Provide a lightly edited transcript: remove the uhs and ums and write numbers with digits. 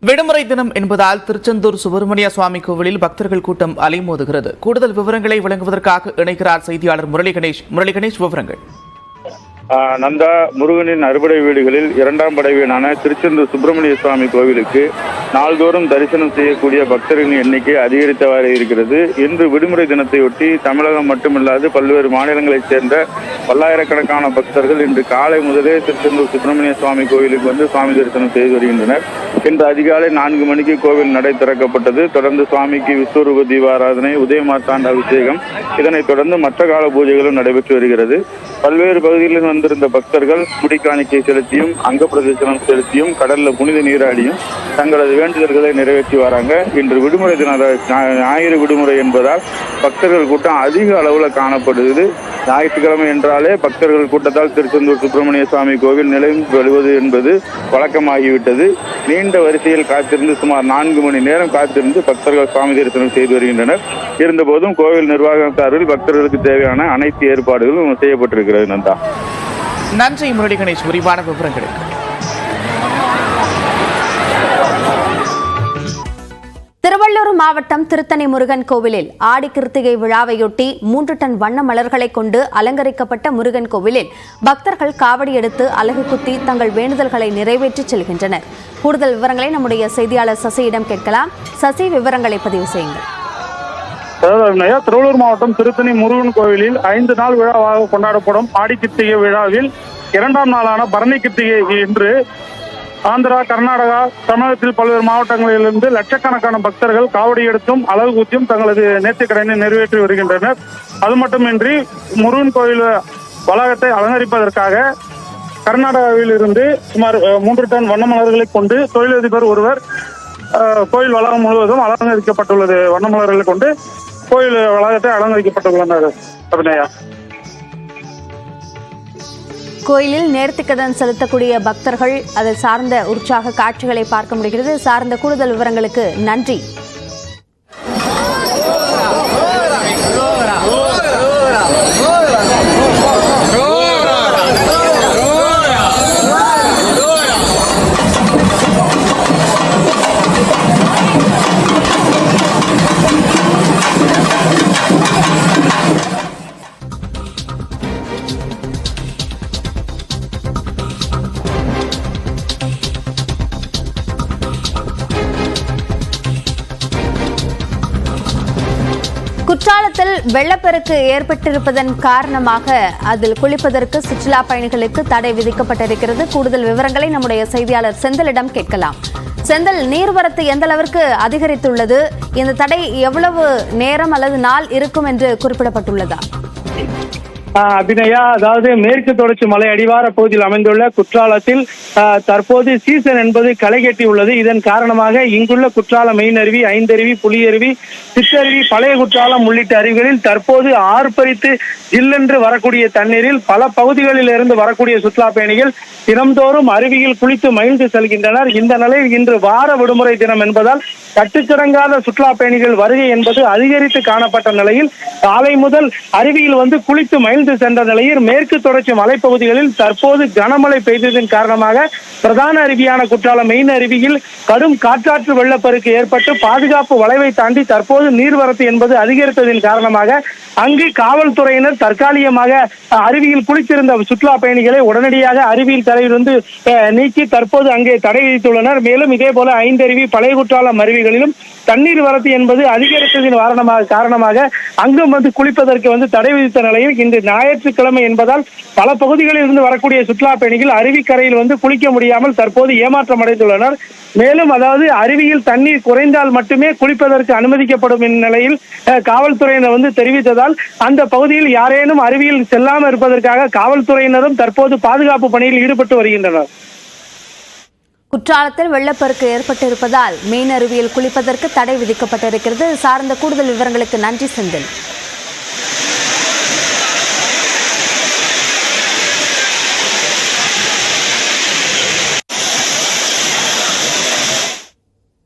விடுமுறை தினம் என்பதால் திருச்செந்தூர் சுப்பிரமணிய சுவாமி கோவிலில் பக்தர்கள் கூட்டம் அலைமோதுகிறது. கூடுதல் விவரங்களை வழங்குவதற்காக இணைக்கிறார் செய்தியாளர் முரளி கணேஷ். விவரங்கள். நந்தா, முருகனின் அறுபடை வீடுகளில் இரண்டாம் படை வீடான திருச்செந்தூர் சுப்பிரமணிய சுவாமி கோவிலுக்கு நாள்தோறும் தரிசனம் செய்யக்கூடிய பக்தர்களின் எண்ணிக்கை அதிகரித்தவாறு இருக்கிறது. இன்று விடுமுறை தினத்தையொட்டி தமிழகம் மட்டுமல்லாது பல்வேறு மாநிலங்களைச் சேர்ந்த பல்லாயிரக்கணக்கான பக்தர்கள் இன்று காலை முதலே திருச்செந்தூர் சுப்பிரமணிய சுவாமி கோவிலுக்கு வந்து சுவாமி தரிசனம் செய்து வருகின்றனர். இன்று அதிகாலை 4 மணிக்கு கோவில் நடை திறக்கப்பட்டது. தொடர்ந்து சுவாமிக்கு விஸ்வரூப தீபாராதனை, உதயமார்த்தாண்ட அபிஷேகம், இதனைத் தொடர்ந்து மற்ற கால பூஜைகளும் நடைபெற்று வருகிறது. பல்வேறு பகுதிகளில் வந்திருந்த பக்தர்கள் முடிக்காணிக்கை செலுத்தியும் அங்க பிரதேசனம் செலுத்தியும் கடல்ல புனித நீராடியும் தங்களது வேண்டுதல்களை நிறைவேற்றி வராங்க. இன்று விடுமுறை தின ஞாயிறு விடுமுறை என்பதால் பக்தர்கள் கூட்டம் அதிக அளவுல காணப்படுகிறது. ஞாயிற்றுக்கிழமை என்றாலே பக்தர்கள் கூட்டத்தால் திருச்செந்தூர் சுப்பிரமணிய சுவாமி கோவில் நிலையம் வருவது என்பது வழக்கமாகிவிட்டது. நீண்ட வரிசையில் காத்திருந்து சுமார் 4 மணி நேரம் காத்திருந்து பக்தர்கள் சுவாமி தரிசனம் செய்து வருகின்றனர். இருந்தபோதும் கோவில் நிர்வாகம் சார்பில் பக்தர்களுக்கு தேவையான அனைத்து ஏற்பாடுகளும் செய்யப்பட்டிருக்கிறது. நந்தா, நன்றி முரளி கணேஷ் விரிவான விவரங்களுக்கு. திருவள்ளூர் மாவட்டம் திருத்தணி முருகன் கோவிலில் ஆடி கிருத்திகை விழாவையொட்டி 3 டன் வண்ண மலர்களை கொண்டு அலங்கரிக்கப்பட்ட முருகன் கோவிலில் பக்தர்கள் காவடி எடுத்து அலகு குத்தி தங்கள் வேண்டுதல்களை நிறைவேற்றி செல்கின்றனர். கூடுதல் விவரங்களை நம்முடைய செய்தியாளர் சசியிடம் கேட்கலாம். சசி, விவரங்களை பதிவு செய்யுங்கள். திருவள்ளூர் மாவட்டம் திருத்தணி முருகன் கோவிலில் 5 நாள் விழாவாக கொண்டாடப்படும் ஆடி கிருத்திகை விழாவில் 2ஆம் நாளான பரணி கிருத்திகை இன்று ஆந்திரா, கர்நாடகா, தமிழகத்தில் பல்வேறு மாவட்டங்களிலிருந்து லட்சக்கணக்கான பக்தர்கள் காவடி எடுத்தும் அலகு குத்தியும் தங்களது நேர்த்திக்கடனை நிறைவேற்றி வருகின்றனர். அது மட்டுமின்றி முருகன் கோவில் வளாகத்தை அலங்கரிப்பதற்காக கர்நாடகாவில் இருந்து சுமார் 3 டன் வண்ண மலர்களை கொண்டு தொழிலதிபர் ஒருவர் கோயில் வளாகம் முழுவதும் அலங்கரிக்கப்பட்டுள்ளது. வண்ண மலர்களை கொண்டு கோயில் வளாகத்தை அலங்கரிக்கப்பட்டுள்ளனர். அபிநயா, கோயிலில் நேர்த்திக்கடன் செலுத்தக்கூடிய பக்தர்கள் அதை சார்ந்த உற்சாக காட்சிகளை பார்க்க முடிகிறது. சார்ந்த கூடுதல் விவரங்களுக்கு நன்றி. குற்றாலத்தில் வெள்ளப்பெருக்கு ஏற்பட்டிருப்பதன் காரணமாக அதில் குளிப்பதற்கு சுற்றுலா பயணிகளுக்கு தடை விதிக்கப்பட்டிருக்கிறது. கூடுதல் விவரங்களை நம்முடைய செய்தியாளர் செந்திலிடம் கேட்கலாம். செந்தில், நீர்வரத்து எந்த அளவிற்கு அதிகரித்துள்ளது? இந்த தடை எவ்வளவு நேரம் அல்லது நாள் இருக்கும் என்று குறிப்பிடப்பட்டுள்ளதா? அபிநயா, அதாவது மேற்கு தொடர்ச்சி மலை அடிவார பகுதியில் அமைந்துள்ள குற்றாலத்தில் தற்போது சீசன் என்பது களை கட்டியுள்ளது. இதன் காரணமாக இங்குள்ள குற்றால மெயின் அருவி, ஐந்தருவி, புலியருவி, சிற்றருவி, பழைய குற்றாலம் உள்ளிட்ட அருவிகளில் தற்போது ஆர்ப்பரித்து ஜில்லென்று வரக்கூடிய தண்ணீரில் பல பகுதிகளில் இருந்து வரக்கூடிய சுற்றுலா பயணிகள் தினம்தோறும் அருவியில் குளித்து மகிழ்ந்து செல்கின்றனர். இந்த நிலையில் இன்று வார விடுமுறை தினம் என்பதால் கட்டுச்சடங்காத சுற்றுலா பயணிகள் வருகை என்பது அதிகரித்து காணப்பட்ட நிலையில் காலை முதல் அருவியில் வந்து குளித்து மகிழ்ந்து சென்ற நிலையில் மேற்கு தொடர்ச்சி மலைப்பகுதிகளில் தற்போது கனமழை பெய்ததன் காரணமாக பிரதான அருவியான குற்றாலம் மெயின் அருவியில் கடும் காற்றாற்று வெள்ளப்பெருக்கு ஏற்பட்டு பாதுகாப்பு வளைவை தாண்டி தற்போது நீர்வரத்து என்பது அதிகரித்ததன் காரணமாக அங்கு காவல்துறையினர் தற்காலிகமாக அருவியில் குளித்திருந்த சுற்றுலா பயணிகளை உடனடியாக அருவியில் தலையிலிருந்து நீக்கி தற்போது அங்கே தடை விதித்துள்ளனர். மேலும் இதே போல ஐந்தருவி, பழைய குற்றாலம் அருவிகளிலும் தண்ணீர் வரத்து என்பது அதிகரித்ததின் காரணமாக அங்கும் வந்து குளிப்பதற்கு வந்து தடை விதித்த நிலையில் இன்று ஞாயிற்றுக்கிழமை என்பதால் பல பகுதிகளில் இருந்து வரக்கூடிய சுற்றுலா பயணிகள் அருவிக்கரையில் வந்து குளிக்க முடியாமல் தற்போது ஏமாற்றம் அடைந்துள்ளனர். மேலும் அதாவது அருவியில் தண்ணீர் குறைந்தால் மட்டுமே குளிப்பதற்கு அனுமதிக்கப்படும் நிலையில் காவல்துறையினர் வந்து தெரிவித்ததால் அந்த பகுதியில் யாரேனும் அருவியில் செல்லாமல் இருப்பதற்காக காவல்துறையினரும் தற்போது பாதுகாப்பு பணியில் ஈடுபட்டு வருகின்றனர். குற்றாலத்தில் வெள்ளப்பெருக்கு ஏற்பட்டிருப்பதால் மெயின் அருவியில் குளிப்பதற்கு தடை விதிக்கப்பட்டிருக்கிறது. சார்ந்த கூடுதல் விவரங்களுக்கு நன்றி செந்தில்.